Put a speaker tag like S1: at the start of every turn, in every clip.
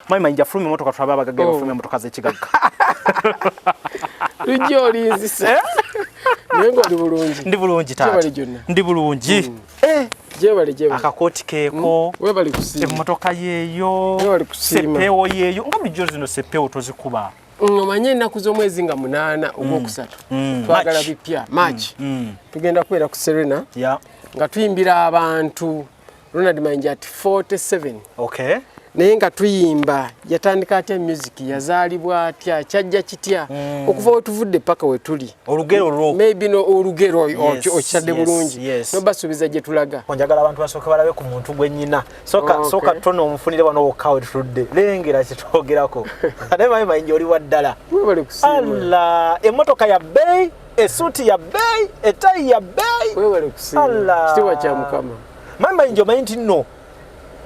S1: Mayinja fuluma emotoka twaba abagagge bafuluma emotoka z'ekigagga.
S2: Lijoli nzise. Nengo ndi bulungi.
S1: Ndi bulungi taata. Ndi bulungi.
S2: Jebale.
S1: Akakooti keeko.
S2: Webali kusiima.
S1: Emmotoka yeeyo.
S2: Webali kusiima.
S1: Sepewo yeeyo. Nga bijjo zino sepewo tozikuba.
S2: Omanye ennaku z'omwezi nga 8 ogwokusatu. Twagala bipya. March. Tugenda kwera ku Serena. Nga tuyimbira abantu. Ronald Mayinja at 47.
S1: Okay.
S2: Naye nga tuyimba yatandika atya music yazaalibwa atya kyajja kitya okuva wetuvudde paka wetuli
S1: olugero lwo
S2: maybe no olugero okyadde bulungi no basubiza gye tulaga
S1: onjagala abantu basooka balabe ku muntu gwe nnyina soka tono omufunire wano wokkawe tutudde lengera kitwogerako ate Mayinja oli waddala alla emmotoka ya bbeeyi esuuti ya bbeeyi ettayi ya bbeeyi
S2: kitiibwa kya Mukama
S1: Mayinja omanyi nti nno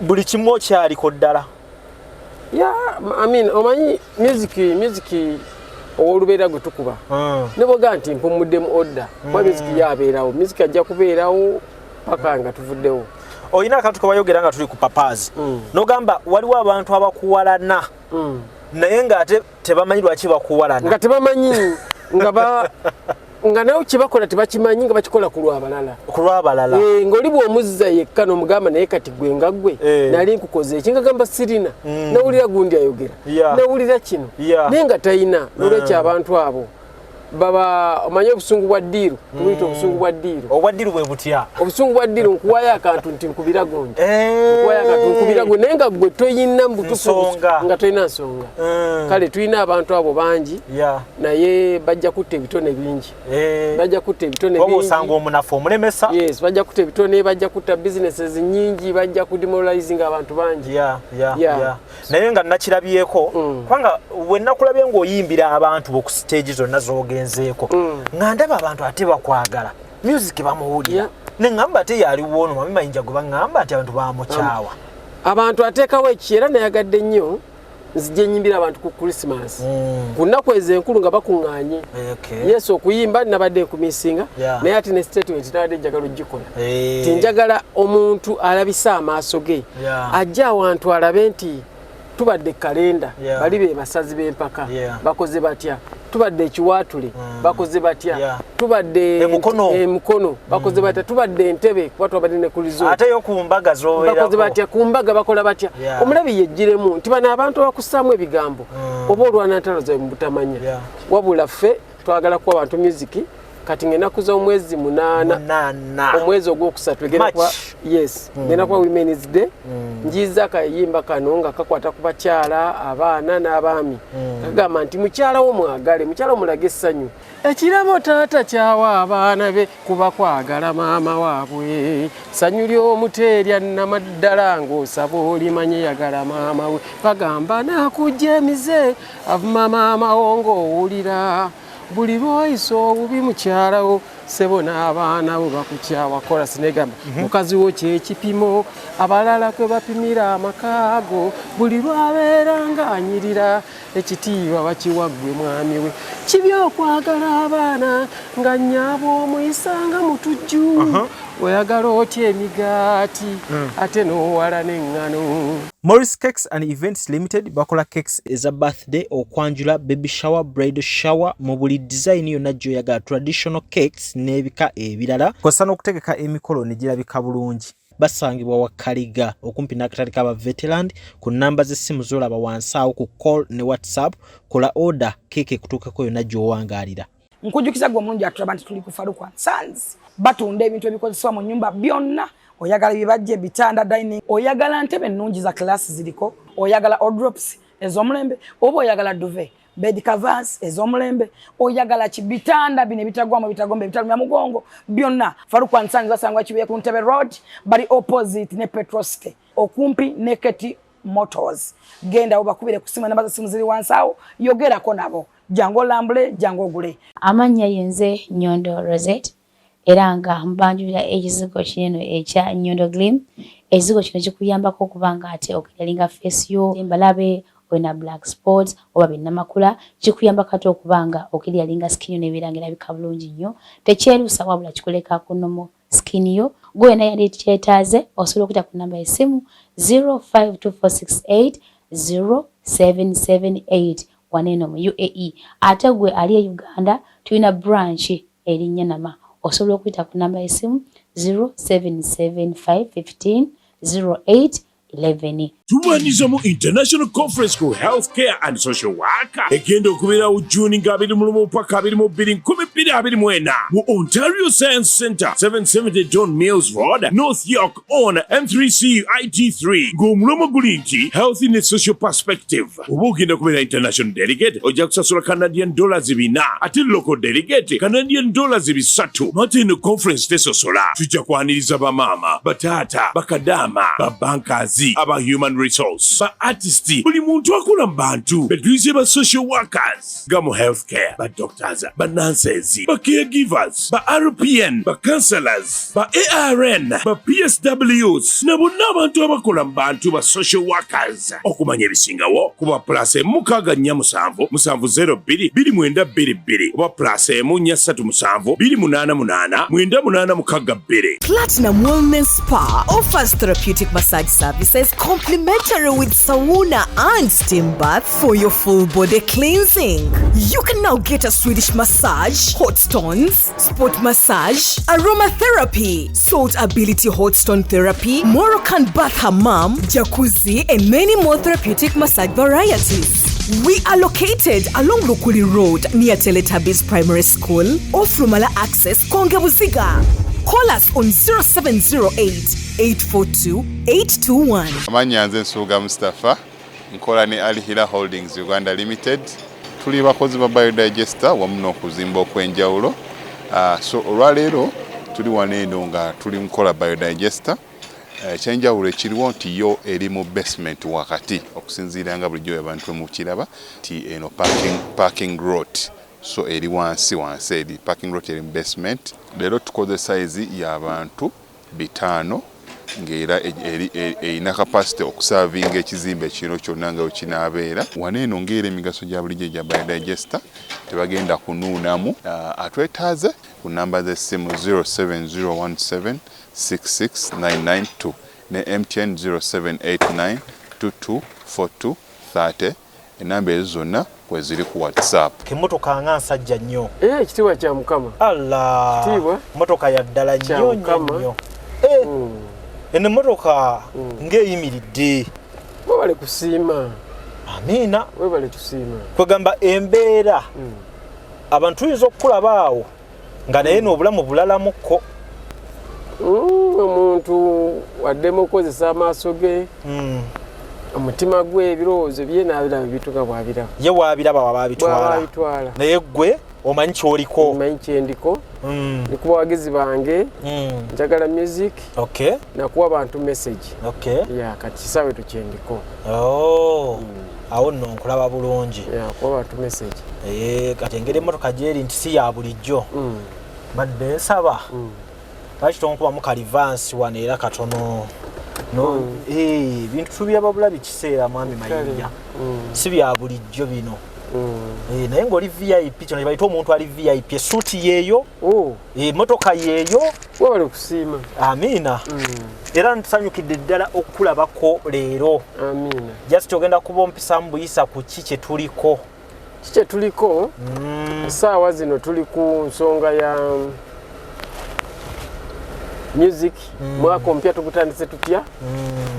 S1: buli kimu kyaliko ddala.
S2: Omanyi music olubeera gwe tukuba. Ne boga nti mpumuddemu odda. Kwa music yabeerawo. Music ajja kubeerawo paka nga tuvuddewo.
S1: Oyina akantu kabayogera nga tuli ku papaazi. N'ogamba waliwo abantu abakuwalana. Naye nga ate tebamanyi lwaki bakuwalana.
S2: Nga tebamanyi nga nayo kibakola tebakimanyi nga bakikola ku lw'abalala. Ng'oli bw'omuzza yekka n'omugamba naye kati gwe nga gwe nali nkukoze eki ngagamba sirina nawulira gundi ayogera nawulira kino naye nga tayina n'olwekyo abantu abo baba omanyi obusungu bwa ddiiru tubuyita obusungu bwa ddiiru
S1: obwa ddiiru bwe butya
S2: obusungu bwa ddiiru nkuwayo akantu nti nkubira gundi naye nga gwe toyina mu butuufu nga toyina nsonga kale tulina abantu abo bangi naye bajja kutta ebitone bingi
S1: osanga omunafu omulemesa
S2: bajja kutta ebitone bajja kutta businesses nyingi bajja kudemoralizing abantu bangi
S1: naye nga nakirabyeko kubanga we nakulabye ng'oyimbira abantu ku stage zonna z'ogenzeeko nga ndaba abantu ate bakwagala music bamuwulira ne ngamba ate yaliwo ono Mami Mayinja gwe baŋŋamba ati abantu bamukyawa
S2: abantu ateekawo eki era nayagadde nnyo nzije nyimbira abantu ku Christmas ku nnaku ezo enkulu nga bakuŋŋaanye Yesu okuyimba nabadde nkumisinga naye ate ne statement nabadde njagala ogikola tinjagala omuntu alabisa amaaso ge ajja awantu alabe nti tubadde kalenda bali be basazi b'empaka bakoze batya tubadde ekiwaatule bakoze batya tubadde emukono bakoze batya tubadde entebe kuba twabadde ne ku resort
S1: ate yo ku mbaga zobeerako
S2: bakoze batya ku mbaga bakola batya omulabi yejjiremu nti bano abantu abakussaamu ebigambo oba olwana ntalo zawe mu butamanya wabula ffe twagala kuwa abantu music kati ng'ennaku z'omwezi 8 omwezi ogwokusatu ngenda kuba Women's Day njiza akayimba kano nga kakwata ku bakyala abaana n'abaami kagamba nti mukyala wo mwagale mukyala omulage essanyu ekirabo taata kyawa abaana be kuba kwagala maama waabwe ssanyu ly'omuteerya nnamaddala ng'osaba olimanye yagala maama we bagamba naakujja emize avuma maama wo ng'owulira buli lwoyisa obubi mukyalawo sebo n'abaana bo bakukyawa kola sinegamba mukazi wo kyekipimo abalala kwe bapimira amakaago buli lwabeera ng'anyirira ekitiibwa bakiwaggwe mwami we kibi okwagala abaana nga nnyabo omuyisanga mutujju oyagala otya emigaati ate n'owala n'eŋŋano.
S1: Morris Cakes and Events Limited bakola cakes eza birthday okwanjula baby shower bridal shower mu buli design yonna gy'oyagala traditional cakes n'ebika ebirala kosa n'okutegeka emikolo ne girabika bulungi. Basangibwa wa Kaliga okumpi n'akatale k'aba veteran ku namba z'essimu z'olaba wansi awo ku call ne WhatsApp kola order keeke kutuukako yonna gy'owangaalira.
S3: Nkujjukiza gwe omulungi atulaba nti tuli ku Faruku & Sons batunda ebintu ebikozesebwa mu nnyumba byonna oyagala bibajje bitanda dining oyagala ntebe ennungi za class ziriko oyagala wardrobes ez'omulembe oba oyagala duvet bed covers ez'omulembe oyagala kibitanda bine bitagwamu bitagombe bitalumya mugongo byonna Faruku & Sons basangwa kibuye ku Ntebe Road bali opposite ne Petrosite okumpi ne Keti Motors genda obakubire ku simu namba za simu ziri wansi awo yogerako nabo jango lambule jango gule
S4: amanya yenze Nyondo Rosette era nga mbanjulira ekizigo kinene ekya Nyondo Glim ekizigo kino kikuyambako okubanga ate okiralinga face yo embalabe wena black spots oba binnamakula kikuyamba kati okubanga okiryalinga skin nebirangira bikabulungi nnyo tekyerusa wabula kikuleka kunomo skin yo gwena yali kyetaaze osobola okuyita ku namba y'essimu 052468 0778 waneno mu UAE. Ate gwe ali e Uganda tulina branch eri Nyanama. Osobola okuyita ku namba y'essimu 0775 15 08
S5: Tumaniza mu International Conference for Healthcare and Social Work egenda okubeera mu June nga 21 paka 22 mu Ontario Science Centre 770 John Mills Road North York on M3C IT3 ng'omulomo guli nti Health in a Social Perspective. Oba ogenda kubeera international delegate ojja kusasula Canadian dollars 4 ate local delegate Canadian dollars 3. Mate eno conference tesosola tujja kwaniriza bamaama bataata bakadama babankazi aba human resource ba artists buli muntu akola mu bantu betuyise ba social workers ga mu healthcare ba doctors ba nurses ba caregivers ba RPN ba counselors ba ARN ba PSWs na bonna abantu abakola mu bantu ba social workers okumanya ebisingawo kuba plus 647 72 2922 oba plus 137 288 9862.
S6: Platinum Wellness Spa offers therapeutic massage services complimentary with sauna and steam bath for your full body cleansing. You can now get a Swedish massage, hot stones, sport massage, aromatherapy, salt ability hot stone therapy, Moroccan bath hammam, jacuzzi, and many more therapeutic massage varieties. We are located along Lukuli Road near Teletubbies Primary School, off Rumala Access, Kongebuziga. Call us on 0708-842-821.
S7: Amanyi nze Nsuuga Mustafa, nkola ne Alihira Holdings Uganda Limited. Tuli bakozi ba biodigester wamu n'okuzimba okw'enjawulo. So olwaleero tuli wano eno nga tuli nkola biodigester. Ekyenjawulo ekiriwo nti yo eri mu basement wakati okusinziira nga bulijjo abantu mu kiraba ti eno parking lot. So eri wansi eri parking lot eri mu basement. Leero tukoze size y'abantu 5 ng'era erina capacity okusavinga ekizimbe kino kyonna nga wekinaabeera. Wano eno ng'era emigaso gya bulijjo gya biodigester tebagenda kunuunamu. Atwetaaze ku namba z'essimu 07017669992 ne MTN 0789224230. Enamba ezo zonna kwe ziri ku WhatsApp.
S1: Kemotoka nga nsajja nnyo.
S2: Kitiibwa kya Mukama.
S1: Allah.
S2: Kitiibwa.
S1: Motoka ya ddala nnyo nnyo. Eno motoka ng'eyimiridde.
S2: Webale kusiima.
S1: Amiina.
S2: Webale kusiima.
S1: Kwegamba embeera abantu tuyinza okukulaba awo nga naye n'obulamu bulalamuko.
S2: Omuntu waddemu okukozesa amaaso ge. Omutima gwe ebirowoozo bye n'abiraba bituka bw'abiraba.
S1: Ye waabiraba waabitwala. Naye gwe omanyi kyoliko.
S2: Omanyi kyendiko. Nikuba abagizi bange. Njagala music.
S1: Okay.
S2: Nakuwa abantu message.
S1: Okay.
S2: Ya kati kisawe tukyendiko.
S1: Awo nno nkulaba bulungi.
S2: Ya kuwa abantu message.
S1: Kati engeri emmotoka gyeri nti si ya bulijjo. Badde nsaba. Lwaki tonkubamu kalivansi wano era katono. Bintu byababula bikiseera mwami Mayinja. Si bya bulijjo bino. Naye ng'oli VIP kino bayita omuntu ali VIP suuti yeeyo. Motoka yeeyo.
S2: Webale kusiima.
S1: Amiina. Era ntusanyukidde ddala okukulabako leero.
S2: Amiina.
S1: Just ogenda kuba ompisa mbuyisa ku kiki tuliko.
S2: Kiki tuliko? Essaawa zino tuli ku nsonga ya music. Mwaka ompya tugutandise tutya.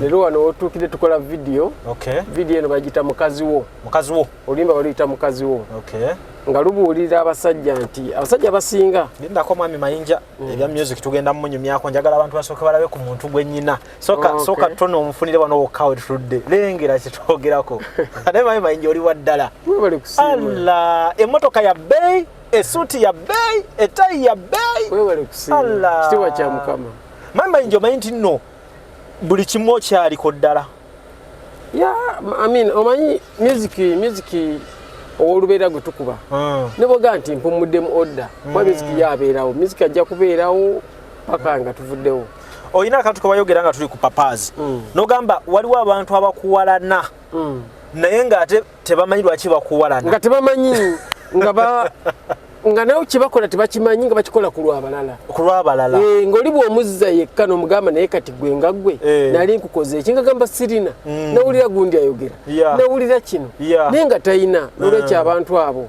S2: Leero wano otuukidde tukola video.
S1: Okay.
S2: Video eno bagita mukazi wo.
S1: Mukazi wo.
S2: Oluyimba baluyita mukazi wo.
S1: Okay.
S2: Nga lubuulira abasajja nti abasajja basinga.
S1: Ndako mwami Mayinja ebya music tugenda munyumyako njagala abantu basooke balabe ku muntu gwennyina. Soka tono omufunire wano wokkawo tutudde. Lengera kitwogerako. Ate mwami Mayinja oli waddala.
S2: Webale kusiima.
S1: Allah, emmotoka ya bei, esuuti ya bei, etayi ya bei.
S2: Webale kusiima. Kitiibwa kya Mukama.
S1: Mwami Mayinja omanyi nti nno buli kimu okyaliko ddala.
S2: Omanyi music olubeera gwe tukuba. Ne boga nti mpumuddemu order. Kuba music yabeerawo. Music ajja kubeerawo paka nga tuvuddewo.
S1: Oyina akantu kabayogera nga tuli ku papaazi. N'ogamba waliwo abantu abakuwalana. Naye nga ate tebamanyi lwaki bakuwalana.
S2: Nga tebamanyi nga nga nayo kibakola tebakimanyi nga bakikola ku lw'abalala ng'oli bw'omuzza yekka n'omugamba naye kati gwe nga gwe nali nkukoze eki ngagamba sirina nawulira gundi ayogera nawulira kino naye nga talina n'olwekyo abantu abo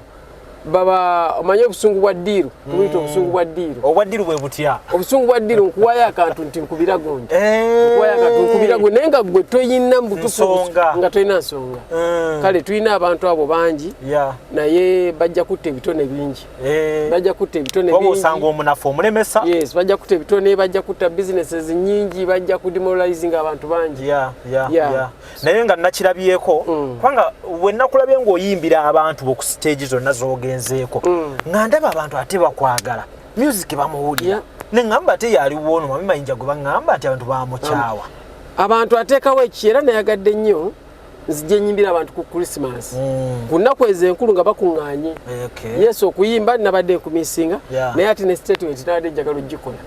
S2: baba omanyi obusungu bwa ddiiru tubuyita obusungu bwa ddiiru
S1: obwa ddiiru bwe butya
S2: obusungu bwa ddiiru nkuwayo akantu nti nkubira gundi nkuwayo akantu nkubira gundi naye nga gwe toyina mu butuufu nga toyina nsonga kale tulina abantu abo bangi naye bajja kutta ebitone bingi bajja kutta ebitone bingi
S1: osanga omunafu omulemesa
S2: yes bajja kutta ebitone bajja kutta businesses nyingi bajja kudemoralizing abantu bangi
S1: naye nga nakirabyeko kubanga we nakulabye ng'oyimbira abantu ku stage zonna z'ogenzeeko nga ndaba abantu ate bakwagala music bamuwulira ne ngamba ate yaliwo ono Mami Mayinja gwe baŋŋamba ati abantu bamukyawa
S2: abantu ateekawo eki era nayagadde nnyo nzije nyimbira abantu ku Christmas ku nnaku ezo enkulu nga bakuŋŋaanye yesu okuyimba nabadde nkumisinga naye ate ne statement nabadde njagala ogikola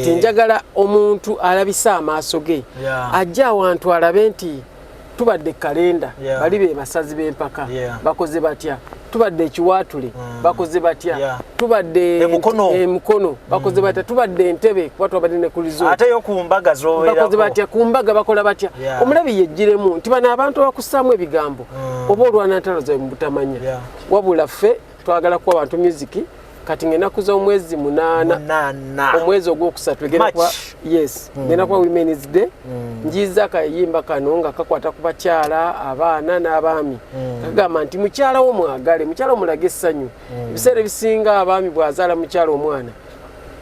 S2: tinjagala omuntu alabisa amaaso ge ajja awantu alabe nti tubadde kalenda bali be basazi b'empaka bakoze batya tubadde ekiwaatule bakoze batya tubadde emukono bakoze batya tubadde entebe kuba twabadde ne ku resort
S1: ate yo ku mbaga zobeerako
S2: bakoze batya ku mbaga bakola batya omulabi yejjiremu nti bano abantu abakussaamu ebigambo oba olwana ntalo zawe mu butamanya wabula ffe twagala kuwa abantu music kati ng'ennaku z'omwezi 8 omwezi ogwokusatu ngenda kuba Women's Day njiza akayimba kano nga kakwata ku bakyala abaana n'abaami kagamba nti mukyala wo mwagale mukyala omulaga essanyu ebiseera ebisinga abaami bw'azaala mukyala omwana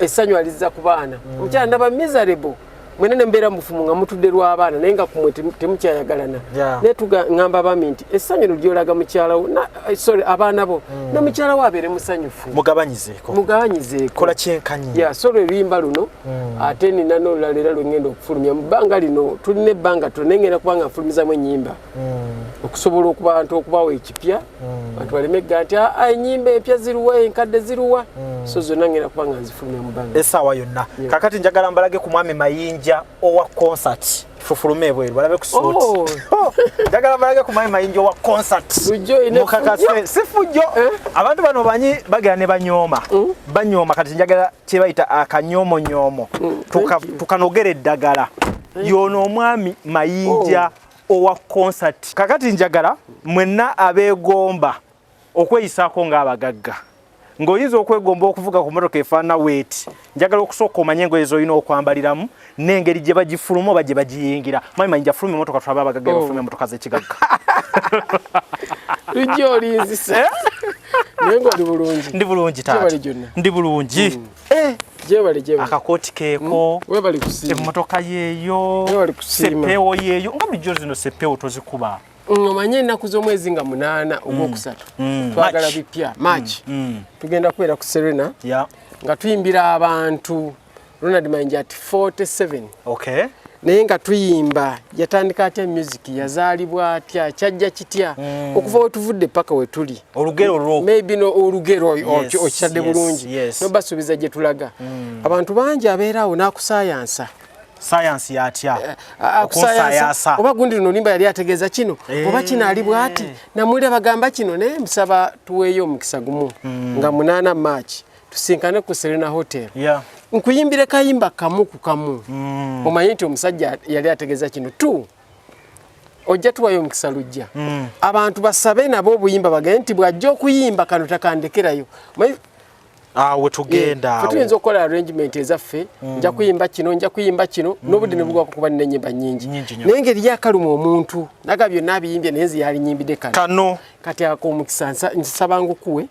S2: essanyu alizza ku baana omukyala ndaba miserable mwene ne mbeera mufumu nga mutudde lw'abaana naye nga kumwe temukyayagalana naye tugamba abaami nti essanyu lyo lyolaga mukyala wo abaana bo ne mukyala wo abeere musanyufu mugabanyizeeko
S1: kola kyenkanyi
S2: so lwe luyimba luno ate nina n'olulala era lwe ngenda okufulumya mu bbanga lino tulina ebbanga tona ngenda kubanga nfulumizamu ennyimba okusobola okubantu okubawa ekipya bantu balemegga nti ennyimba empya ziruwa enkadde ziruwa so zonna ngenda kubanga nzifulumya mu bbanga
S1: essaawa yonna kakati njagala mbalage ku Mwami Mayinja owa concert fufulume bweru balabe ku suuti njagala mbalage ku Mwami Mayinja owa concert mukakase sifujjo abantu bano banyi bagera ne banyooma kati njagala kye bayita akanyoomonyomo tukanogera eddagala yono Omwami Mayinja owa concert kakati njagala mwenna abeegomba okweyisaako ng'abagagga ng'oyinza okwegomba okuvuga ku motoka efaana weeti njagala okusooka omanye engoye z'olina okwambaliramu n'engeri gye bagifuluma oba gye bagiyingira Mwami Mayinja fuluma emotoka tulabe abagagga bafuluma emotoka z'ekigagga
S2: tujja olinzisa naye ng'oli bulungi
S1: ndi bulungi taata ndi bulungi akakooti keeko emmotoka yeeyo seppeewo yeeyo nga bulijjo zino seppeewo tozikuba
S2: omanye ennaku z'omwezi nga 8 ogwokusatu twagala bipya March tugenda kubeera ku Serena nga tuyimbira abantu Ronald Mayinja ati 47 naye nga tuyimba yatandika atya music yazaalibwa atya kyajja kitya okuva we tuvudde paka we tuli
S1: olugero
S2: maybe olugero okitadde bulungi nobasuubiza gye tulaga abantu bangi abeeraawo n'akusayansa
S1: science yatya
S2: okusayansa oba gundi luno limba yali ategeeza kino oba kino ali bw'ati namulira bagamba kino naye musaba tuweeyo omukisa gumu nga 8 March tusinkane ku Serena Hotel nkuyimbire kayimba kamu ku kamu omanyi nti omusajja yali ategeeza kino ojja tuwayo omukisa lujja abantu basabe nabo obuyimba bagende nti bw'ajja okuyimba kano takandekerayo
S1: awe tugenda
S2: tuyinza okukola arrangement ezaffe nja kuyimba kino n'obudde ne bugwako kuba nina ennyimba nnyingi naye engeri yakaluma omuntu naga byonna abiyimbye naye nze yali nyimbidde kano kati ak'omukisa nsabanga okuwe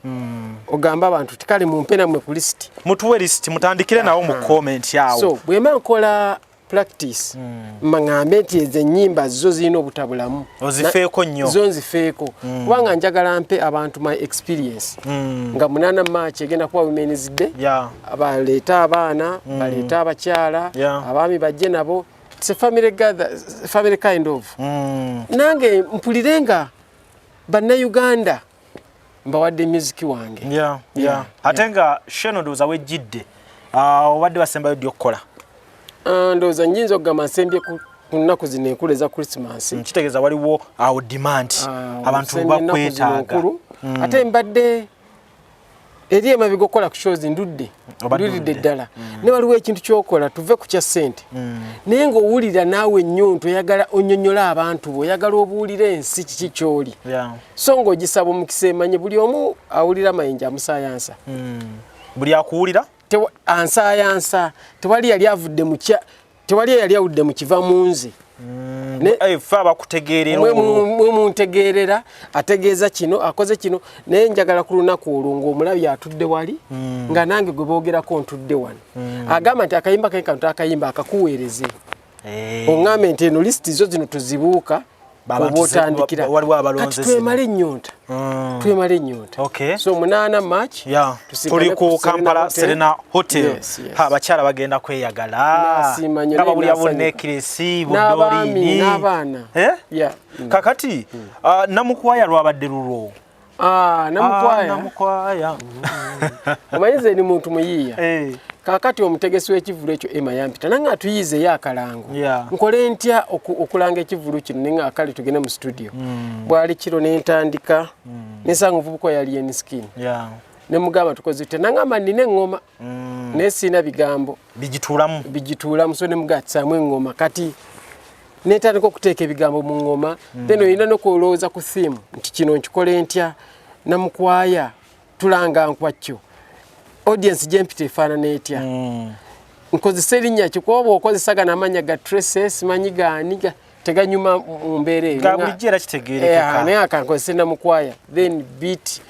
S2: ogamba abantu tikale mumpe nammwe ku lisiti
S1: mutuwe lisiti mutandikire nawo mu comment awo
S2: so bwema nkola practice mangambe nti ezo ennyimba zo zirina obutabulamu
S1: ozifeeko nnyo
S2: zo nzifeeko kubanga njagala mpe abantu my experience nga 8 March egenda kuba Women's Day baleeta abaana baleeta abakyala abaami bajje nabo it's a family kind of nange mpulirenga bannayuganda mbawadde music wange
S1: ate nga sheno ndowooza wejjidde obadde basembayo ddi okukola
S2: ndowooza nnyinza okugamba nsembye ku nnaku zino enkulu eza Christmas
S1: kitegeeza waliwo awo demand abantu bakwetaaga
S2: ate mbadde eri emabiga okola ku shows ndudde ddala ne waliwo ekintu kyokola tuve ku kya ssente naye ng'owulira naawe ennyonto oyagala onnyonnyola abantu bo oyagala obuwulira ensi kiki ky'oli so ng'ogisaba omukisa emanye buli omu awulira Mayinja amusaayansa
S1: buli akuwulira
S2: ansaayansa tewali yali awudde mu kiva mu nze
S1: ffe abakutegeerera
S2: mwe muntegeerera ategeeza kino akoze kino naye njagala ku lunaku olwo ng'omulabi atudde wali nga nange gwe boogerako ntudde wano agamba nti akayimba kenkantu akayimba akakuweereze oŋŋambe nti eno lisiti zo zino tuzibuuka oba otandikira kati twemale ennyonta so 8 March
S1: tuli ku Kampala Serena Hotel abakyala bagenda kweyagala nga bawulira bunekiresi budolini
S2: n'abaana
S1: kakati namukwaya lwabadde lulwo
S2: namukwaya omanyize ni muntu muyiiya kakati omutegesi w'ekivulu ekyo Emma yampita nange atuyizeyo akalango nkole ntya okulanga ekivulu kino nenga akali tugende mu studio bwali kiro nentandika nesanga omuvubuka yali enskin ne mugamba tukoze tute nangamba nina eŋŋoma naye siina bigambo bigituulamu so ne mugatisaamu eŋŋoma kati netandika okuteeka ebigambo mu ŋŋoma then oyina n'okulowooza ku theme nti kino nkikole ntya namukwaya tulanga nkwakyo audience jempita efaanana etya nkozesa erinnya ki kuba bw'okozesa gano amanya ga traces manyi gaani teganyuma mu mbeera eyo
S1: bulijjo era kitegeerekeka
S2: naye akankozesa namukwaya then beat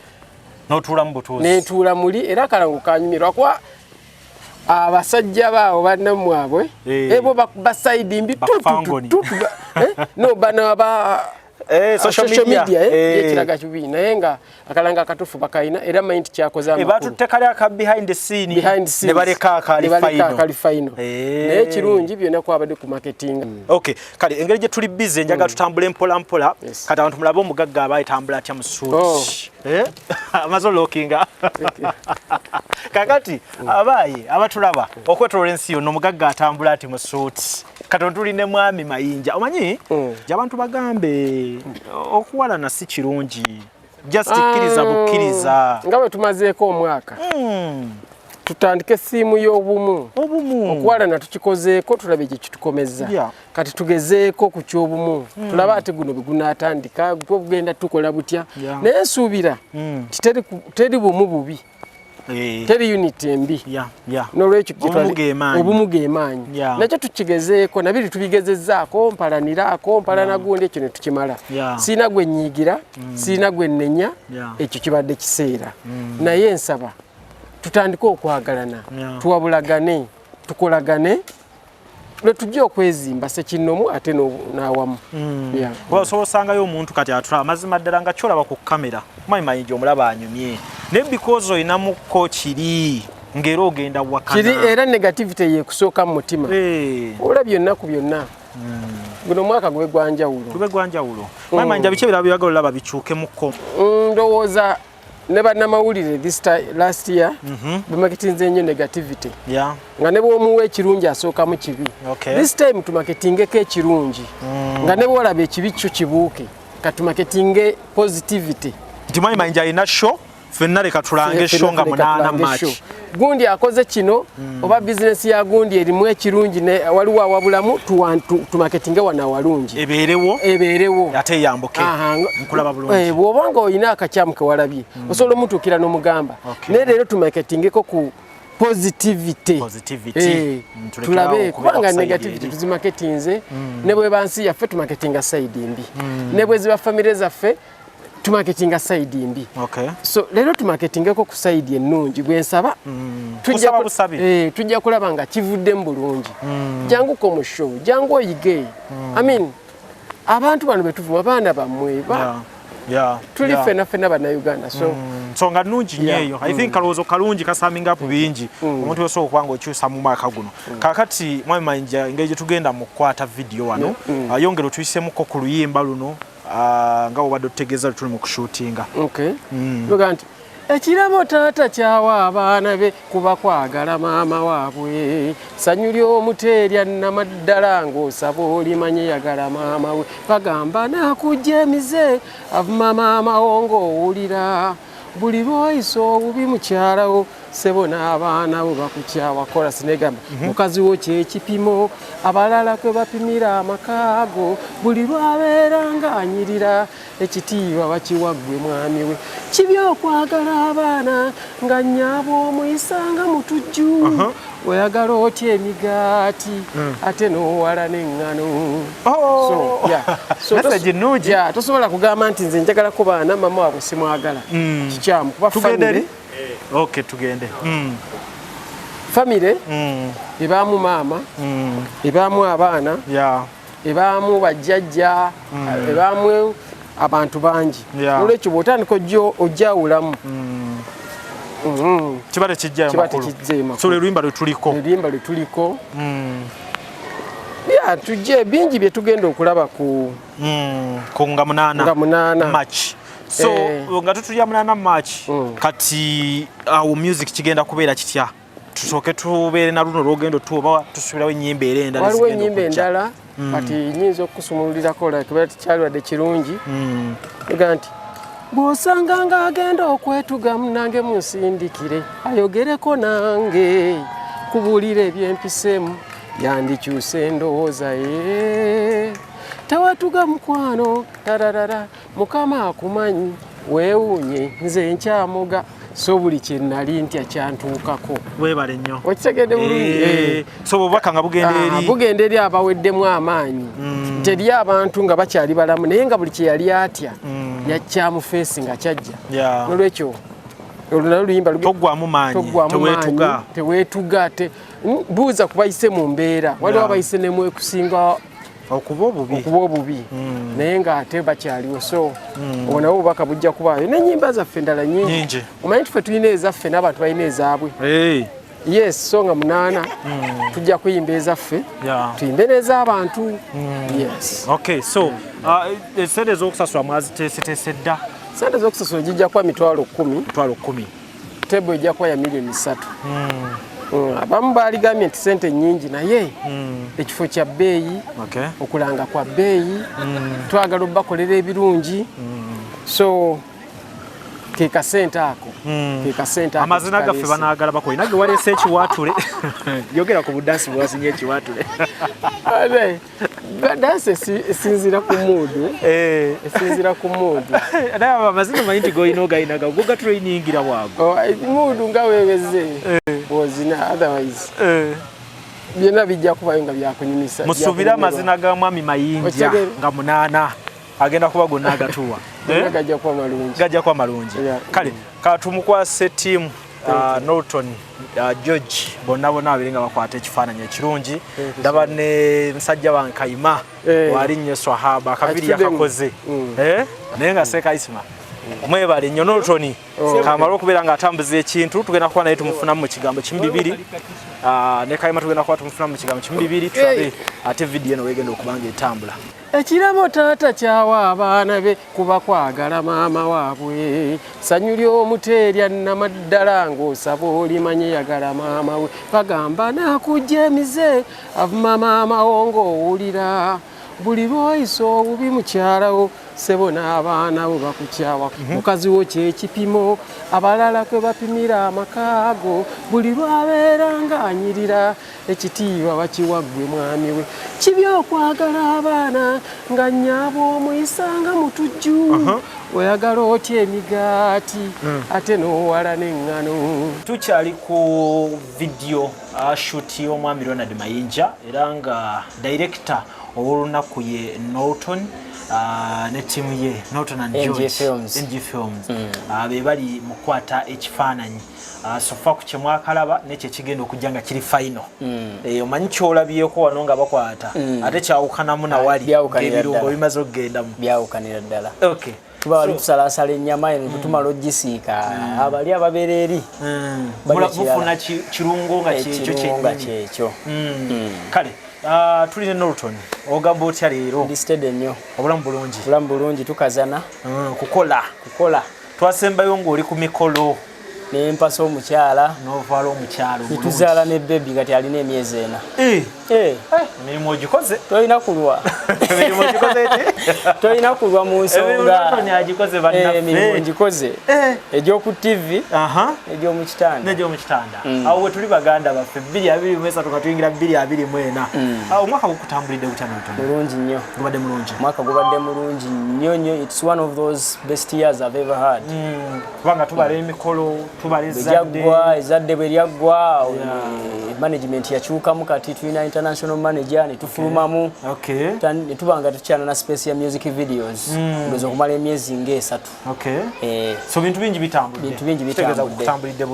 S1: n'otuula mu butuuzi
S2: nentuula muli era akalango kanyumirwa kuba abasajja baawo bannammwabwe ebo basayidi mbi no bano social media yekiraga kibi naye nga akalanga akatufu bakayina era mayinti kyakoze amakulu
S1: batutte kali aka behind the scene ne baleka akali final
S2: naye kirungi byonna kwabadde ku marketing
S1: okay kale engeri gye tuli busy njaga tutambule mpola mpola kati abantu mulabe omugagga abayitambula atya mu suuti amazo lookinga kakati abaye abatulaba okwetolola ensi yonna omugagga atambula ati mu suuti kati tuline mwami Mayinja omanyi gy'abantu bagambe okuwalana si kirungi just kkiriza bukkiriza
S2: nga bwe tumazeeko omwaka tutandike essiimu y'obumu okuwalana tukikozeeko tulabe gye kitukomeza kati tugezeeko ku ky'obumu tulaba ate guno bwe gunaatandika bugenda tukola butya naye nsuubira teri bumu bubi teri unity embi n'olwekyo obumu geemaanyi nakyo tukigezeeko nabiri tubigezezzaako mpalaniraako mpalana gundi ekyo ne tukimala siina gwe nnyiigira siina gwe nnenya ekyo kibadde kiseera naye nsaba tutandike okwagalana tuwabulagane tukolagane lwe tujja okwezimba sekinnomu ate n'awamu
S1: osobosangayo omuntu kati atula amazima ddala nga kyolaba ku kamera mwami Mayinja omulaba anyumye naye because oyinamuko kiri ng'era ogenda wakana
S2: kiri era negativity yeekusooka mu mutima olabye ennaku byonna guno omwaka gube gwanjawulo
S1: mwami Mayinja biki ebirala byagala olaba bikyukemuko
S2: ndowooza ne bannamawulire this time last year bamaketinze nnyo negativity nga ne bw'omuwa ekirungi asookamu kibi this time tumaketingeko ekirungi nga ne bw'olaba ekibi kyo kibuuke katumaketinge positivity
S1: nti mwami Mayinja alina show ffenna leka tulange show nga 8 March
S2: gundi akoze kino oba bizinesi ya gundi erimu ekirungi waliwo awabulamu tumaketinge wana awalungi ebeerewo
S1: ate yambuke nkulaba bulungi
S2: bw'obanga olina akakyamu ke walabye osobola omutuukira n'omugamba naye leero tumaketingeko ku positivity tulabe kubanga negativity tuzimaketinze ne bwe bansi yaffe tumaketinga sayidi mbi ne bwe ziba famire zaffe tumaketinga sayidi mbi so leero tumaketingeko ku sayidi ennungi bwensaba tujja kulaba nga kivuddemu bulungi janguko mu show jangu oyige abantu bano betuvuma baana bammwe tuli ffenna bannayuganda so
S1: nsonga nnungi nnyo eyo I think kalowoozo kalungi kasaminga ku bingi omuntu osobola okubanga okyusa mu mwaka guno kakati mwami Mayinja engeri gye tugenda mu kukwata vidiyo wano yongera otuyisemuko ku luyimba luno nga obadde otutegeeza tuli mu kushuutinga
S2: nti ekirabo taata kyawa abaana be kuba kwagala maama waabwe ssanyu ly'omuteerya nnamaddala ng'osaba olimanye yagala maama we bagamba naakujja emize avuma maama wo ng'owulira buli lwoyisa obubi mukyalawo sebo n'abaana bo bakukyawa chorus negamba mukazi wo kyekipimo abalala kwe bapimira amakaago buli lwabeera ng'anyirira ekitiibwa bakiwaggwe mwami we kibi okwagala abaana nga nnyabo omuyisanga mutujju oyagala otya emigaati ate n'owala n'eŋŋano tosobola kugamba nti nze njagala ku baana mama waabwe simwagala kikyamu kuba famire
S1: tugende
S2: famire ebaamu maama ebaamu abaana ebaamu bajjajja ebaamu abantu bangi olwekyo bw'otandika ojjawulamu
S1: kiba tekijjayo so luyimba lwe tuliko
S2: tujje bingi bye tugenda okulaba ku
S1: nga munaana March so nga tutulya munaana March kati awo music kigenda kubeera kitya tusooke tubeere na luno lwogendo tuoba tusubirawo ennyimba era endala
S2: waliwo ennyimba endala kati nyinza okusumululirako kubeera tikyalwadde kirungi ega nti bw'osanga ng'agenda okwetuga munange munsindikire ayogereko nange kubuulira ebyempisemu yandikyuse endowooza ye tewatuga mukwano tararara mukama akumanyi weewuunye nze nkyamuga so buli kye nali ntya kyantuukako
S1: weebale nnyo
S2: okitegedde bulungi
S1: so bubaka nga
S2: bugenda eri abaweddemu amaanyi teri abantu nga bakyali balamu naye nga buli kye yali atya yakyamufeesi nga kyajja nolwekyo olunalo luyimba
S1: toggwamu maanyi
S2: teweetuga buuza ku bayise mu mbeera waliwo abayise nemwekusinga
S1: okuba
S2: obubi naye ng'ate bakyaliwo so obwo nabo bubaka bujja kubaayo n'ennyimba zaffe endala nyingi omanyi nti ffe tulina ezaffe n'abantu balina ezaabwe yes so nga munaana tujja kuyimba ezaffe tuyimbe n'ez'abantu yes
S1: okay so esente ez'okusasula mwaziteeseteese dda
S2: sente z'okusasula gijja kuba mitwalo 10 tebo ejja kuba ya milioni 3 abamu baaligambye nti sente nyingi naye ekifo kya bbeeyi okulanga kwa bbeeyi twagala obbakolera ebirungi so kekasente ako
S1: amazina gaffe banaagala bakolina ge waleese ekiwaatule yogera ku budansi bwasinye ekiwaatule
S2: dansi esinzira ku muudu
S1: naye amazina manyi nti goyina ogayinaga go gatulainingira waago
S2: muudu nga weeweze bwozina otherwise byonna bijja kubayo nga byakunyumisa
S1: musuubire amazina ga mwami Mayinja nga munaana agenda kuba gonna agatuwa gajja kuba malungi kale katumukwase ttiimu Norton George bonna babiri nga bakwata ekifaananyi ekirungi ndaba ne musajja wankayima wali nnyo swahaba akabiri yakakoze naye nga Sekaisima mwebale nnyo Norton kamala okubeera ng'atambuza ekintu tugenda kuba naye tumufunamu mu kigambo kimu bibiri ne Kayima tugenda kuba tumufunamu mu kigambo kimu bibiri tulabe ate vidiyo eno wegenda okubanga etambula
S2: ekirabo taata kyawa abaana be kuba kwagala maama waabwe ssanyu ly'omuteerya nnamaddala ng'osaba olimanye yagala maama we bagamba naakujja emize avuma maama wo ng'owulira buli lwoyisa obubi mukyalawo sebo n'abaana bo bakukyawa mukazi wo kyekipimo abalala kwe bapimira amakaago buli lwabeera ng'anyirira ekitiibwa bakiwaggwe mwami we kibi okwagala abaana nga nnyabo omuyisanga mutujju oyagala otya emigaati ate n'owala n'eŋŋano
S1: tukyali ku vidiyo shoot y'omwami Ronald Mayinja era nga director ow'olunaku ye Norton ne ttiimu ye Norton and George NG Films be bali mu kukwata ekifaananyi sofa ku kyemwakalaba nekyo kigenda okujja nga kiri final omanyi kyolabyeko wano nga bakwata ate kyawukanamu nawali ebirungo bimaze okugendamu
S8: byawukanira ddala
S1: okay
S8: tuba wali tusalasala ennyama eno tutumala ogisiika abali ababeera eri
S1: mufuna kirungo nga kyekyo kale tulina Norton ogamba otya leero
S8: ndisitedde nnyo
S1: obulamu bulungi
S8: tukazana
S1: kukola twasembayo ng'oli ku mikolo
S8: nempasa omukyala
S1: n'ovaala omukyalo
S8: tuzaala ne bebi kati alina emyezi 4
S1: emirimu ogikoze
S8: tolina kulwa
S1: emirimu ogikoze eti
S8: tolina kulwa mu nsonga
S1: agikoze bannaffe
S8: emirimu ogikoze egy'oku tv egy'omu kitanda
S1: n'egy'omu kitanda awo we tuli baganda baffe 2023 katuyingira 2024 omwaka gukutambulidde gutya n'otono
S8: mulungi nnyo
S1: gubadde mulungi
S8: omwaka gubadde mulungi nnyo it's one of those best years I've ever had
S1: kubanga tubala emikolo tubala
S8: ezadde bwe lyaggwa management yakyukamu kati tulina international manager ne tufulumamu ne tuba nga tukyana na space ya music videos ndoza okumala emyezi ng'esatu
S1: so bintu bingi bitambulidde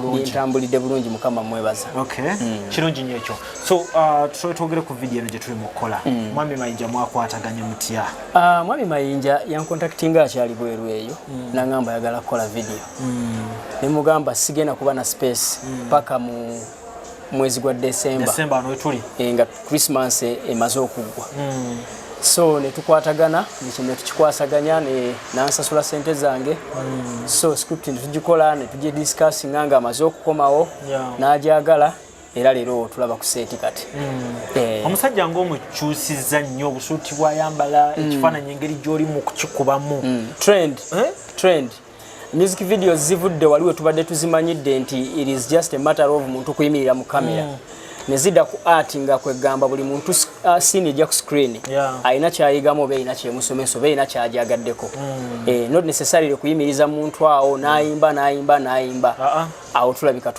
S8: bulungi mukama mwebaza
S1: kirungi nnyo ekyo so twogere ku video eno gye tuli mu kukola mwami Mayinja mwakwataganye mutya
S8: mwami Mayinja yancontactinga akyali bweru eyo nangamba ayagala kukola video ne mugamba sigenda kuba na space paka mu mwezi gwa December
S1: ano etuli
S8: nga Christmas emaze okuggwa so ne tukwatagana ne tukikwasaganya ne nansasula sente zange so script tugikola ne tujje discuss nganga amaze okukomawo n'ajagala era leero tulaba ku seti kati
S1: omusajja ng'omukyusizza nnyo obusuuti bwayambala ekifaananyi engeri gy'oli mu kukikubamu
S8: trend music videos zivudde waliwo tubadde tuzimanyidde nti it is just a matter of muntu kuyimirira mu kamera nezidda ku art nga kwegamba buli muntu scene ejja ku screen ayina kyayigamu oba ayina kyemusomesa oba ayina kyajagaddeko not necessarily kuyimiriza muntu awo n'ayimba awo tulabika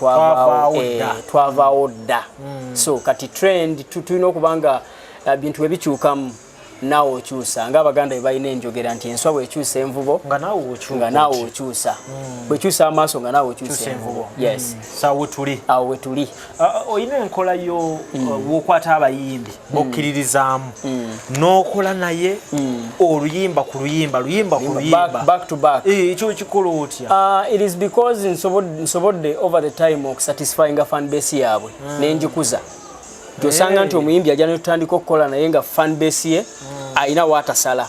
S8: twavaawo dda so kati trend tulina okubanga bintu bwe bikyukamu nawe okyusa ng'abaganda bwe balina enjogera nti enswa bw'ekyusa envubo nga naawe okyusa bw'ekyusa amaaso nga naawe okyusa envubo awo we tuli
S1: olina enkola yo w'okwata abayimbi bokkiririzaamu n'okola naye oluyimba ku luyimba
S8: back to back
S1: ekyo kikola otya
S8: it is because nsobodde over the time okusatisfyinga fan base yaabwe n'enjikuza gyosanga nti omuyimbi ajja netutandika okukola naye nga fan base ye ayina waatasala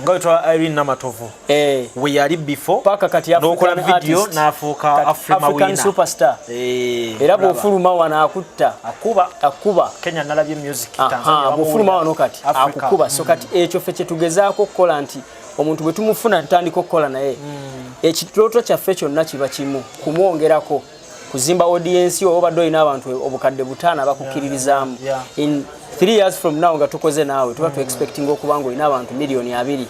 S1: nga wetwa Irene Namatovu we yali before
S8: paka kati
S1: n'okola video n'afuuka
S8: African superstar era bw'ofuluma wano akuba
S1: Kenya nalabye music Tanzania
S8: bw'ofuluma wano kati akukuba so kati ekyo ffe kye tugezaako okukola nti omuntu bwe tumufuna tutandika okukola naye ekirooto kyaffe kyonna kiba kimu kumwongerako kuzimba audience oba badde olina abantu obukadde butaano abakukkiririzaamu in 3 years from now nga tukoze naawe tuba tu expecting okubanga olina abantu miliyoni 2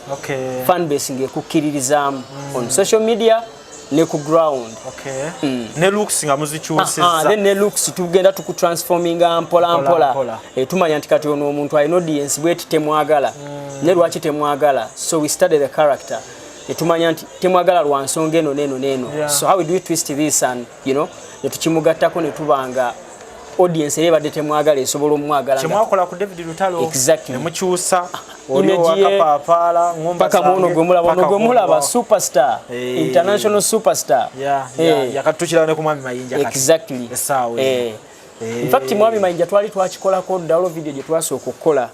S8: fan base ng'ekukkiririzaamu on social media ne ku ground
S1: ne looks nga muzikyusizza
S8: then ne looks tugenda tukutransforminga mpola tumanya nti kati ono omuntu alina audience bweti temwagala ne lwaki temwagala so we study the character etumanya nti temwagala lwa nsonga eno neno so how do we twist this and netukimugattako netubanga audience ere badde temwagala esobola omwagala
S1: kyemwakola ku David Lutalo
S8: nemukyusa
S1: paka
S8: muno gwemulaba superstar international superstar
S1: yakatukira ne ku Mwami Mayinja
S8: exactly in fact Mwami Mayinja twali twakikolako ddala video gye twasooka okukola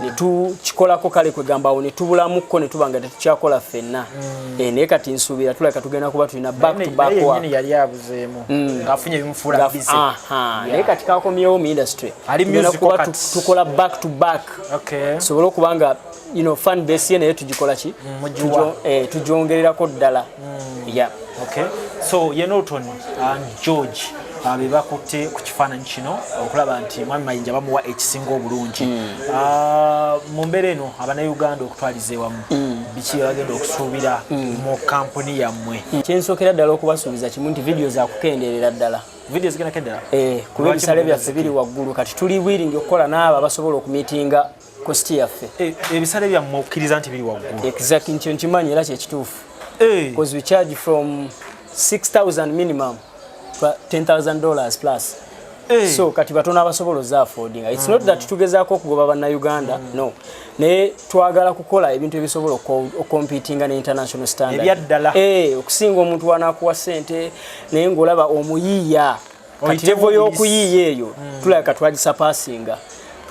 S8: ne tukikolako kale kwegamba awo ne tubulamuko ne tubanga tetukyakola ffenna naye kati nsuubira tulaka tugenda kuba tulina back to back
S1: yali abuzeemu ng'afunye ebimufuula busy
S8: naye kati kakomyewo mu industry tugenda kuba tukola back to back sobole okubanga fan base ye naye tugikola ki tugyongererako ddala
S1: so Yenolton George be bakutte ku kifaananyi kino okulaba nti Mwami Mayinja bamuwa ekisinga obulungi mu mbeera eno Abannayuganda okutwaliza ewamu biki bagenda okusuubira mu kampuni yammwe
S8: kyensookera ddala okubasuubiza kimu nti video zakukendeerera ddala
S1: video zigenda kendera
S8: kuba ebisale byaffe biri waggulu kati tuli willing okukola n'abo abasobola okumiitinga kosti yaffe
S1: ebisale byammwe okukkiriza nti biri waggulu
S8: exactly nkyo nkimanyi era kyekituufu because we charge from 6,000 minimum $10,000 plus so kati batono abasobola za affording it's not that tugezaako okugoba Bannayuganda no naye twagala kukola ebintu ebisobola okompitinga ne international standard okusinga omuntu wanaakuwa ssente naye ng'olaba omuyiiya kati level y'okuyiiya eyo tulabika twagisapaasinga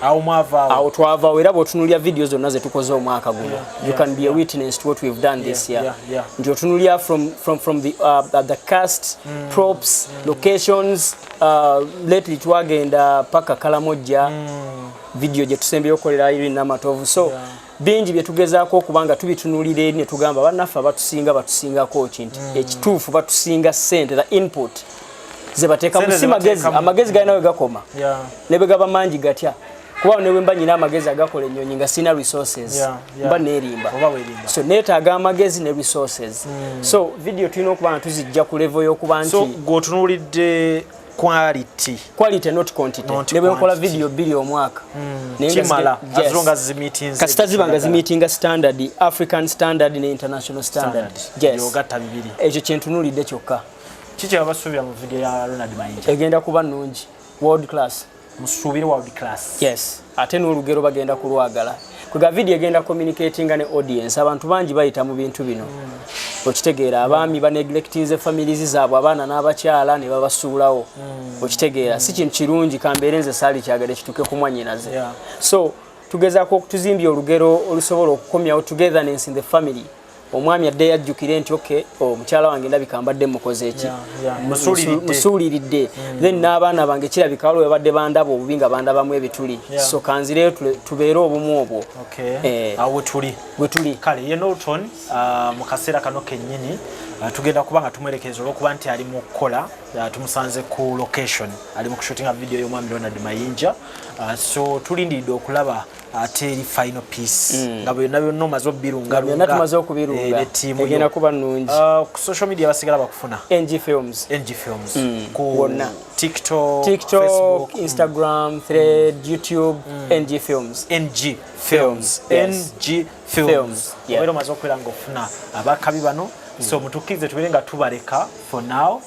S8: awo twavaawo era bw'otunuulya video zonna ze tukoze omwaka guno you can be a witness to what we've done this year nti otunuulya from the cast props locations lately twagenda paka Kalamojja video gye tusembyeyo okukolera Yiino Emotooka. So bingi bye tugezaako okubanga tubitunulira eri ne tugamba bannaffe batusingako kintu ekituufu batusinga ssente the input ze bateeka mu si magezi amagezi galina we gakoma ne bwe gaba mangi gatya kuba ne wemba nyina amagezi agakola ennyonyi nga sina resources mba neerimba so neetaaga amagezi ne resources so video tulina okuba tuzijja ku level y'okuba nti
S1: so g'otunuulidde quality
S8: not quantity ne bwe nkola video 2 omwaka
S1: kimala as long as the meetings
S8: kasita zibanga zimeetinga standard African standard ne international standard
S1: yogatta bibiri
S8: ekyo kyentunulidde kyokka
S1: kiki abasuubira mu video ya Ronald Mayinja
S8: egenda kuba nnungi world class
S1: musubire world class
S8: yes ate n'olugero bagenda kulwagala kuga video egenda communicating ne audience abantu bangi bayita mu bintu bino okitegeera abaami ba neglectinze families zaabwe abaana n'abakyala ne babasuulawo okitegeera si kintu kirungi kambeerenze saali kyagala kituke ku mwanyinaze so tugezaako okutuzimbya olugero olusobola okukomyawo togetherness in the family omwami adde yajjukire nti okay omukyala wange ndabika mbadde mukoze eki musuuliridde then n'abaana bange kirabika waliwo badde bandaba obubi nga bandabamu ebituli so kanzireyo tubeere obumu obwo
S1: awo bwe tuli kale ye Norton mu kaseera kano kennyini tugenda kuba nga tumwerekeza olw'okuba nti ali mu kukola tumusanze ku location ali mu kushootinga video y'omwami Ronald Mayinja so tulindiridde okulaba ate eri final piece nga byonna byonna omaze obbirunga
S8: byonna tumaze okubirunga egenda kuba nnungi
S1: ku social media basigala bakufuna
S8: NG Films
S1: ku TikTok,
S8: Facebook, Instagram, Thread, YouTube, NG Films.
S1: Obero maze okwera nga ofuna abakabi bano so mutukize tubere nga tubaleka for now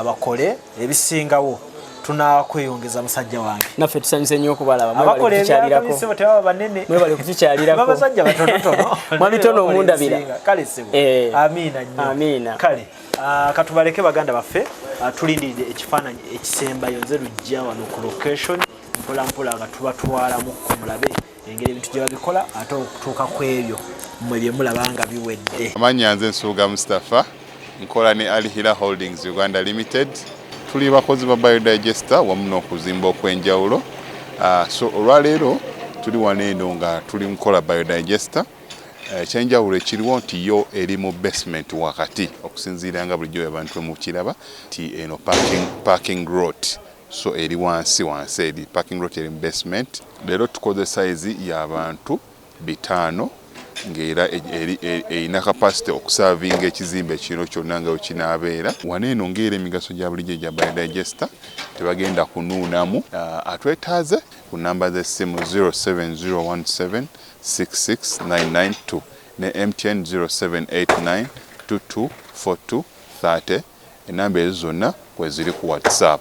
S1: bakole ebisingawo tunakweyongeza musajja wange
S8: naffe tusanyuse nnyo okubalaba
S1: abakole ebyakabisebo tebaba banene
S8: mwebale kutukyalirako
S1: babasajja batonotono
S8: mwabitono omundabira
S1: kale sebo amina nnyo kale katubaleke baganda baffe tulindiridde ekifaananyi ekisembayo nze lujja wano ku location mpolampola nga tubatwalamu kumulabe engeri ebintu gye babikola ate okutuuka ku ebyo mmwe bye mulaba nga biwedde
S7: amanyi nze Nsuuga Mustafa nkola ne Alihira Holdings Uganda Limited tuli bakozi ba biodigester wamu n'okuzimba okw'enjawulo so olwaleero tuli wano eno nga tuli nkola biodigester ekyenjawulo ekiriwo nti yo eri mu basement wakati okusinziira nga bulijjo abantu mu kiraba ti eno parking lot so eri wansi eri parking lot eri mu basement leero tukoze size y'abantu 5 ng'era erina capacity okusavinga ekizimbe kino kyonna nga wekinaabeera wano eno ng'era emigaso gya bulijjo gya biodigester tebagenda kunuunamu atwetaaze ku namba z'essimu 07017669992 ne MTN 0789224230 enamba ezo zonna kweziri ku WhatsApp